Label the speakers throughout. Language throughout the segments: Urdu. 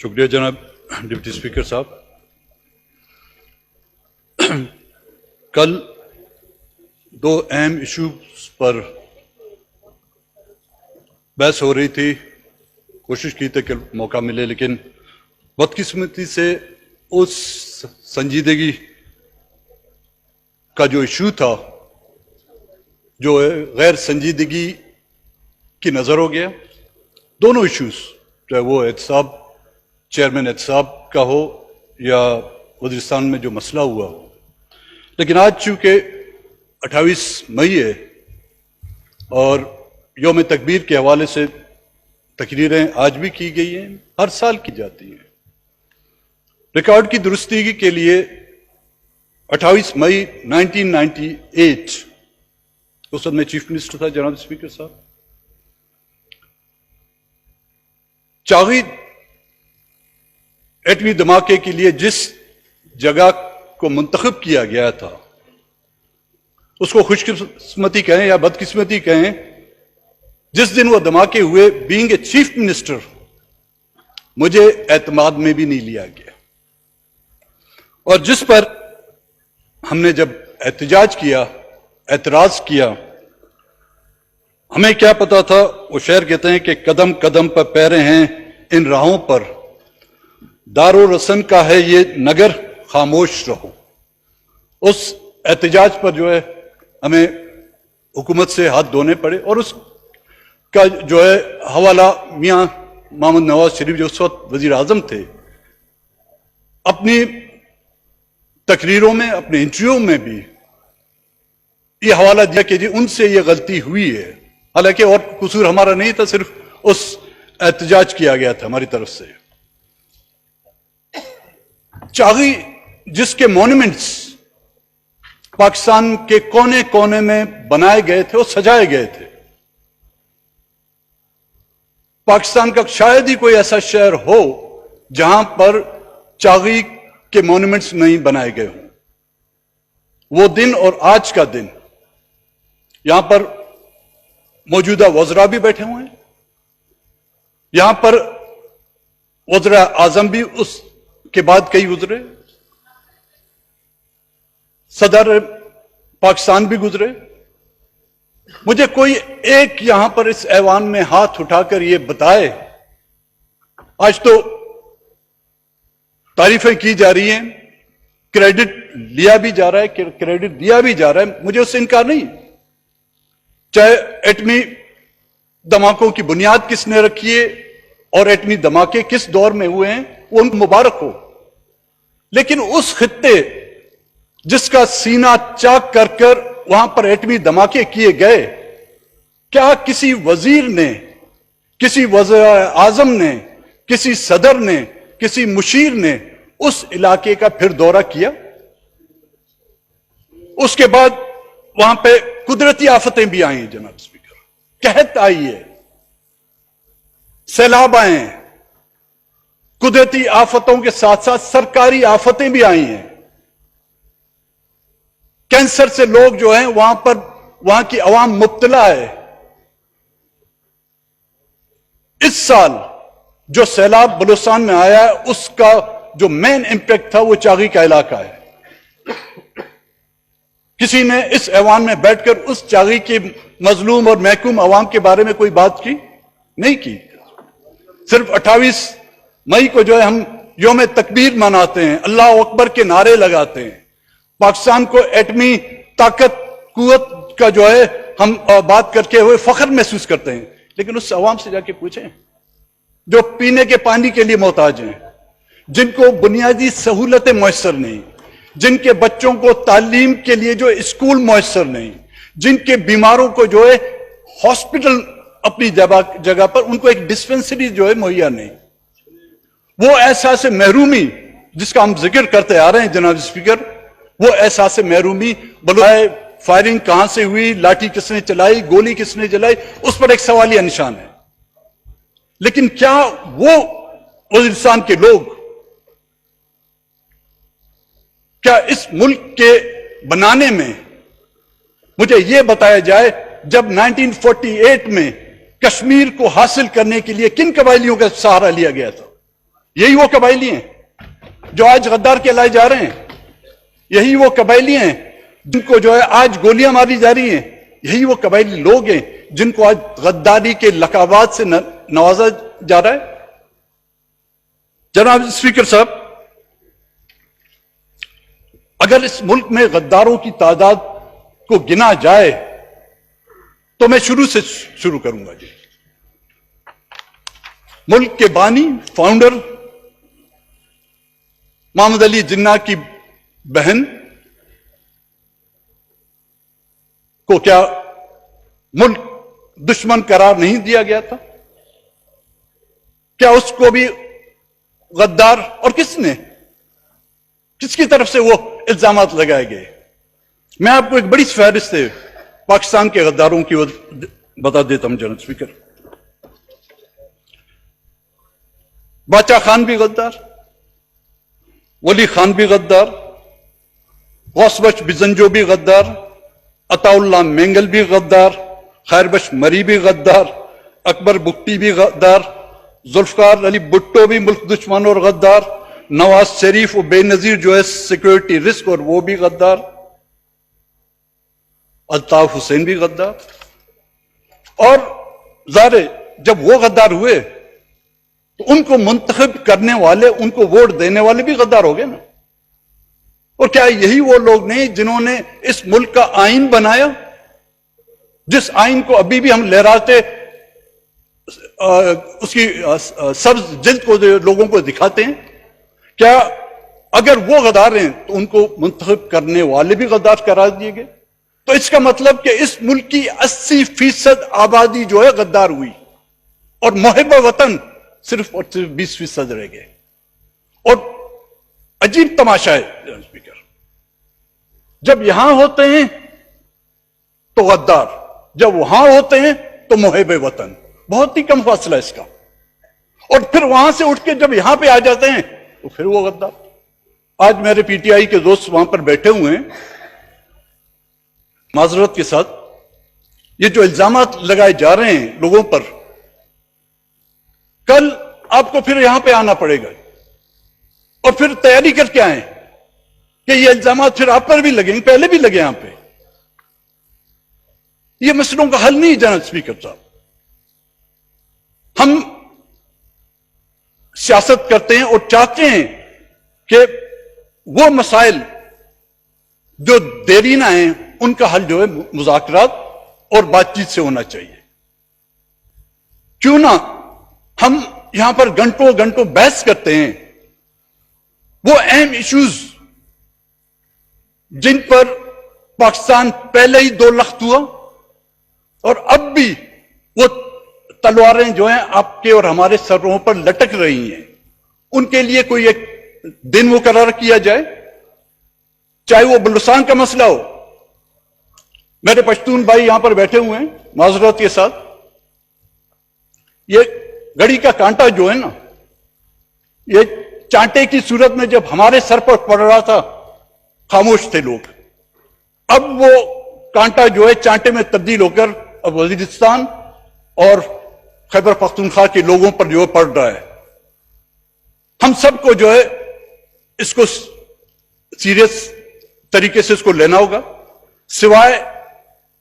Speaker 1: شکریہ جناب ڈپٹی اسپیکر صاحب. کل دو اہم ایشوز پر بحث ہو رہی تھی. کوشش کی تھی کہ موقع ملے، لیکن بدقسمتی سے اس سنجیدگی کا جو ایشو تھا جو غیر سنجیدگی کی نظر ہو گیا. دونوں ایشوز، چاہے وہ احتساب چیئرمین احتساب کا ہو یا وزیرستان میں جو مسئلہ ہوا ہو. لیکن آج چونکہ 28 مئی ہے اور یوم تکبیر کے حوالے سے تقریریں آج بھی کی گئی ہیں، ہر سال کی جاتی ہیں. ریکارڈ کی درستگی کے لیے 28 مئی 1998 اس وقت میں چیف منسٹر تھا جناب اسپیکر صاحب، چاغی ایٹمی دھماکے کے لیے جس جگہ کو منتخب کیا گیا تھا، اس کو خوش قسمتی کہیں یا بدقسمتی کہیں، جس دن وہ دھماکے ہوئے، بینگ اے چیف منسٹر مجھے اعتماد میں بھی نہیں لیا گیا. اور جس پر ہم نے جب احتجاج کیا، اعتراض کیا، ہمیں کیا پتا تھا. وہ شعر کہتے ہیں کہ قدم قدم پر پیرے ہیں ان راہوں پر، دار و رسن کا ہے یہ نگر خاموش رہو. اس احتجاج پر جو ہے ہمیں حکومت سے ہاتھ دھونے پڑے، اور اس کا جو ہے حوالہ میاں محمد نواز شریف جو اس وقت وزیر اعظم تھے، اپنی تقریروں میں، اپنے انٹرویو میں بھی یہ حوالہ دیا کہ جی ان سے یہ غلطی ہوئی ہے. حالانکہ اور قصور ہمارا نہیں تھا، صرف اس احتجاج کیا گیا تھا ہماری طرف سے. چاغی جس کے مونومنٹس پاکستان کے کونے کونے میں بنائے گئے تھے، وہ سجائے گئے تھے. پاکستان کا شاید ہی کوئی ایسا شہر ہو جہاں پر چاغی کے مونومنٹس نہیں بنائے گئے ہوں. وہ دن اور آج کا دن، یہاں پر موجودہ وزراء بھی بیٹھے ہوئے ہیں، یہاں پر وزراء اعظم بھی اس کے بعد کئی گزرے، صدر پاکستان بھی گزرے. مجھے کوئی ایک یہاں پر اس ایوان میں ہاتھ اٹھا کر یہ بتائے. آج تو تعریفیں کی جا رہی ہیں، کریڈٹ لیا بھی جا رہا ہے، کریڈٹ دیا بھی جا رہا ہے، مجھے اس سے انکار نہیں. چاہے ایٹمی دھماکوں کی بنیاد کس نے رکھی ہے اور ایٹمی دھماکے کس دور میں ہوئے ہیں، وہ ان کو مبارک ہو. لیکن اس خطے جس کا سینہ چاک کر کر وہاں پر ایٹمی دھماکے کیے گئے، کیا کسی وزیر نے، کسی وزیر اعظم نے، کسی صدر نے، کسی مشیر نے اس علاقے کا پھر دورہ کیا؟ اس کے بعد وہاں پہ قدرتی آفتیں بھی آئی ہیں جناب اسپیکر، قحط آئی ہے، سیلاب آئے ہیں، قدرتی آفتوں کے ساتھ ساتھ سرکاری آفتیں بھی آئی ہیں. کینسر سے لوگ جو ہیں وہاں پر، وہاں کی عوام مبتلا ہے. اس سال جو سیلاب بلوچستان میں آیا ہے، اس کا جو مین امپیکٹ تھا وہ چاغی کا علاقہ ہے. کسی نے اس ایوان میں بیٹھ کر اس چاغی کے مظلوم اور محکوم عوام کے بارے میں کوئی بات کی نہیں کی. صرف 28 مئی کو جو ہے ہم یوم تکبیر مناتے ہیں، اللہ اکبر کے نعرے لگاتے ہیں، پاکستان کو ایٹمی طاقت قوت کا جو ہے ہم بات کر کے ہوئے فخر محسوس کرتے ہیں. لیکن اس عوام سے جا کے پوچھیں جو پینے کے پانی کے لیے محتاج ہیں، جن کو بنیادی سہولتیں میسر نہیں، جن کے بچوں کو تعلیم کے لیے جو اسکول میسر نہیں، جن کے بیماروں کو جو ہے ہاسپٹل اپنی جگہ پر، ان کو ایک ڈسپنسری جو ہے مہیا نہیں. وہ احساس محرومی جس کا ہم ذکر کرتے آ رہے ہیں جناب اسپیکر، وہ احساس محرومی، بلائے فائرنگ کہاں سے ہوئی، لاٹھی کس نے چلائی، گولی کس نے چلائی، اس پر ایک سوالیہ نشان ہے. لیکن کیا وہ وزیرستان کے لوگ، کیا اس ملک کے بنانے میں، مجھے یہ بتایا جائے جب 1948 میں کشمیر کو حاصل کرنے کے لیے کن قبائلیوں کا سہارا لیا گیا تھا؟ یہی وہ قبائلی ہیں جو آج غدار کہلائے جا رہے ہیں. یہی وہ قبائلی ہیں جن کو جو ہے آج گولیاں ماری جا رہی ہیں. یہی وہ قبائلی لوگ ہیں جن کو آج غداری کے لقبات سے نوازا جا رہا ہے. جناب اسپیکر صاحب، اگر اس ملک میں غداروں کی تعداد کو گنا جائے تو میں شروع سے شروع کروں گا. جی، ملک کے بانی فاؤنڈر محمد علی جناح کی بہن کو کیا ملک دشمن قرار نہیں دیا گیا تھا؟ کیا اس کو بھی غدار، اور کس کی طرف سے وہ الزامات لگائے گئے؟ میں آپ کو ایک بڑی فہرست ہے پاکستان کے غداروں کی بتا دیتا ہوں جناب اسپیکر. باچا خان بھی غدار، ولی خان بھی غدار، غوث بخش بزنجو بھی غدار، عطا اللہ مینگل بھی غدار، خیر بخش مری بھی غدار، اکبر بگٹی بھی غدار، ذوالفقار علی بھٹو بھی ملک دشمن اور غدار، نواز شریف و بے نظیر جو ہے سیکورٹی رسک اور وہ بھی غدار، الطاف حسین بھی غدار. اور ظاہر جب وہ غدار ہوئے تو ان کو منتخب کرنے والے، ان کو ووٹ دینے والے بھی غدار ہو گئے نا. اور کیا یہی وہ لوگ نہیں جنہوں نے اس ملک کا آئین بنایا، جس آئین کو ابھی بھی ہم لہراتے اس کی سبز جلد کو لوگوں کو دکھاتے ہیں؟ کیا اگر وہ غدار ہیں تو ان کو منتخب کرنے والے بھی غدار قرار دیے گئے؟ تو اس کا مطلب کہ اس ملک کی 80% آبادی جو ہے غدار ہوئی اور محب وطن صرف اور صرف 20% رہ گئے. اور عجیب تماشا ہے اسپیکر، جب یہاں ہوتے ہیں تو غدار، جب وہاں ہوتے ہیں تو محب وطن. بہت ہی کم فاصلہ اس کا. اور پھر وہاں سے اٹھ کے جب یہاں پہ آ جاتے ہیں تو پھر وہ غدار. آج میرے پی ٹی آئی کے دوست وہاں پر بیٹھے ہوئے ہیں. معذرت کے ساتھ یہ جو الزامات لگائے جا رہے ہیں لوگوں پر، کل آپ کو پھر یہاں پہ آنا پڑے گا اور پھر تیاری کر کے آئیں کہ یہ الزامات پھر آپ پر بھی لگیں گے، پہلے بھی لگے یہاں پہ. یہ مسئلوں کا حل نہیں جناب اسپیکر صاحب. ہم سیاست کرتے ہیں اور چاہتے ہیں کہ وہ مسائل جو دیرینہ ہیں ان کا حل جو ہے مذاکرات اور بات چیت سے ہونا چاہیے. کیوں نہ ہم یہاں پر گھنٹوں گھنٹوں بحث کرتے ہیں وہ اہم ایشوز جن پر پاکستان پہلے ہی 2 لخت ہوا، اور اب بھی وہ تلواریں جو ہیں آپ کے اور ہمارے سروں پر لٹک رہی ہیں. ان کے لیے کوئی ایک دن مقرر کیا جائے، چاہے وہ بلوچستان کا مسئلہ ہو. میرے پشتون بھائی یہاں پر بیٹھے ہوئے ہیں، معذرت کے ساتھ، یہ گھڑی کا کانٹا جو ہے نا، یہ چانٹے کی صورت میں جب ہمارے سر پر پڑ رہا تھا خاموش تھے لوگ. اب وہ کانٹا جو ہے چانٹے میں تبدیل ہو کر اب وزیرستان اور خیبر پختونخوا کے لوگوں پر جو ہے پڑ رہا ہے. ہم سب کو جو ہے اس کو سیریس طریقے سے اس کو لینا ہوگا، سوائے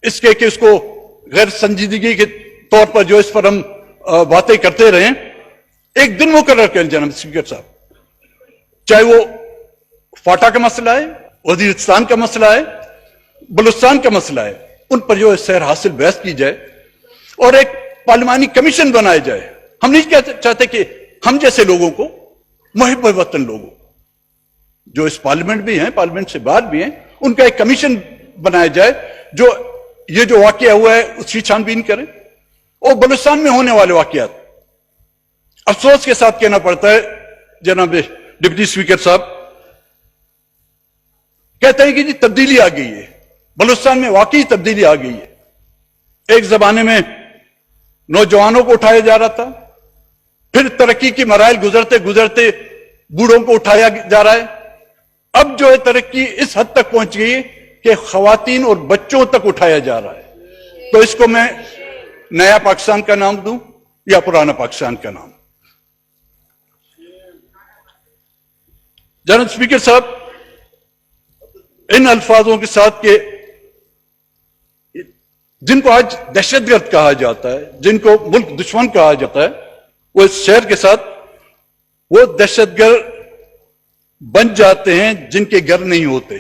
Speaker 1: اس کے کہ اس کو غیر سنجیدگی کے طور پر جو اس پر ہم باتیں کرتے رہیں. ایک دن مقرر کریں جناب اسپیکر صاحب، چاہے وہ فاٹا کا مسئلہ ہے، وزیرستان کا مسئلہ ہے، بلوچستان کا مسئلہ ہے، ان پر جو ہے سیر حاصل بحث کی جائے اور ایک پارلیمانی کمیشن بنایا جائے. ہم نہیں چاہتے کہ ہم جیسے لوگوں کو، محب وطن لوگوں جو اس پارلیمنٹ بھی ہیں، پارلیمنٹ سے باہر بھی ہیں، ان کا ایک کمیشن بنایا جائے جو یہ جو واقعہ ہوا ہے اس کی چھان بین کرے. اور بلوچستان میں ہونے والے واقعات، افسوس کے ساتھ کہنا پڑتا ہے جناب ڈپٹی اسپیکر صاحب، کہتے ہیں کہ جی تبدیلی آ گئی ہے، بلوچستان میں واقعی تبدیلی آ گئی ہے. ایک زمانے میں نوجوانوں کو اٹھایا جا رہا تھا، پھر ترقی کی مراحل گزرتے گزرتے بوڑھوں کو اٹھایا جا رہا ہے. اب جو ہے ترقی اس حد تک پہنچ گئی کہ خواتین اور بچوں تک اٹھایا جا رہا ہے. تو اس کو میں نیا پاکستان کا نام دوں یا پرانا پاکستان کا نام؟ جناب اسپیکر صاحب، ان الفاظوں کے ساتھ کہ جن کو آج دہشت گرد کہا جاتا ہے، جن کو ملک دشمن کہا جاتا ہے، وہ اس شہر کے ساتھ وہ دہشت گرد بن جاتے ہیں جن کے گھر نہیں ہوتے،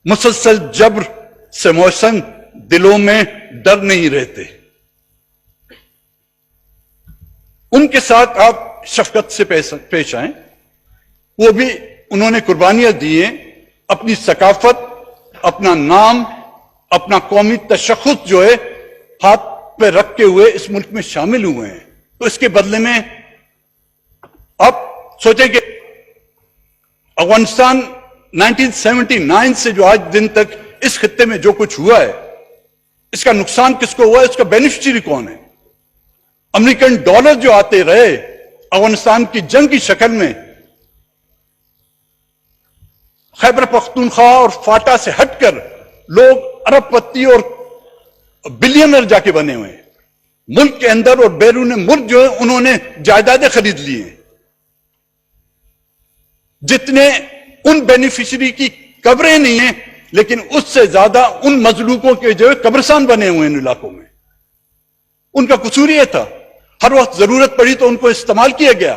Speaker 1: مسلسل جبر سے موسم دلوں میں ڈر نہیں رہتے. ان کے ساتھ آپ شفقت سے پیش آئیں. وہ بھی انہوں نے قربانیاں دی ہیں، اپنی ثقافت، اپنا نام، اپنا قومی تشخص جو ہے ہاتھ پہ رکھ کے ہوئے اس ملک میں شامل ہوئے ہیں. تو اس کے بدلے میں آپ سوچیں کہ افغانستان 1979 سے جو آج دن تک اس خطے میں جو کچھ ہوا ہے، اس کا نقصان کس کو ہوا ہے، اس کا بینیفیشری کون ہے؟ امریکن ڈالر جو آتے رہے افغانستان کی جنگ کی شکل میں، خیبر پختونخوا اور فاٹا سے ہٹ کر لوگ ارب پتی اور بلینر جا کے بنے ہوئے ہیں. ملک کے اندر اور بیرون ملک جو ہے انہوں نے جائیدادیں خرید لی ہیں. جتنے ان بینیفیشری کی قبریں نہیں ہیں، لیکن اس سے زیادہ ان مظلوموں کے جو ہے قبرستان بنے ہوئے ہیں ان علاقوں میں. ان کا قصور یہ تھا، ہر وقت ضرورت پڑی تو ان کو استعمال کیا گیا،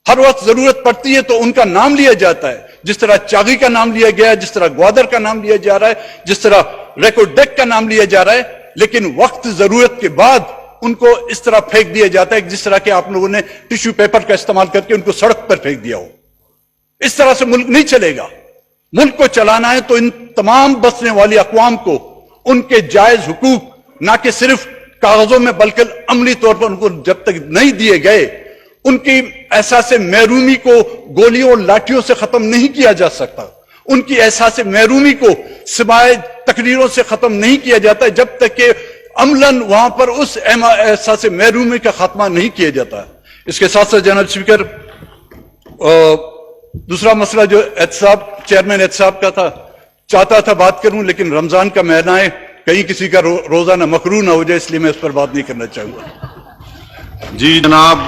Speaker 1: ہر وقت ضرورت پڑتی ہے تو ان کا نام لیا جاتا ہے. جس طرح چاغی کا نام لیا گیا، جس طرح گوادر کا نام لیا جا رہا ہے، جس طرح ریکورڈ ڈیک کا نام لیا جا رہا ہے، لیکن وقت ضرورت کے بعد ان کو اس طرح پھینک دیا جاتا ہے جس طرح کہ آپ لوگوں نے ٹیشو پیپر کا استعمال کر کے ان کو سڑک پر پھینک دیا ہو. اس طرح سے ملک نہیں چلے گا. ملک کو چلانا ہے تو ان تمام بسنے والی اقوام کو ان کے جائز حقوق نہ کہ صرف کاغذوں میں بلکہ عملی طور پر ان کو جب تک نہیں دیے گئے، ان کی احساس محرومی کو گولیوں اور لاٹھیوں سے ختم نہیں کیا جا سکتا. ان کی احساس محرومی کو سوائے تقریروں سے ختم نہیں کیا جاتا جب تک کہ عملاً وہاں پر اس احساس محرومی کا خاتمہ نہیں کیا جاتا. اس کے ساتھ ساتھ جناب اسپیکر، دوسرا مسئلہ جو احتساب چیئرمین احتساب کا تھا، چاہتا تھا بات کروں لیکن رمضان کا مہینہ ہے، کہیں کسی کا روزہ نہ مکروہ نہ ہو جائے، اس لیے میں اس پر بات نہیں کرنا چاہوں گا.
Speaker 2: جی جناب.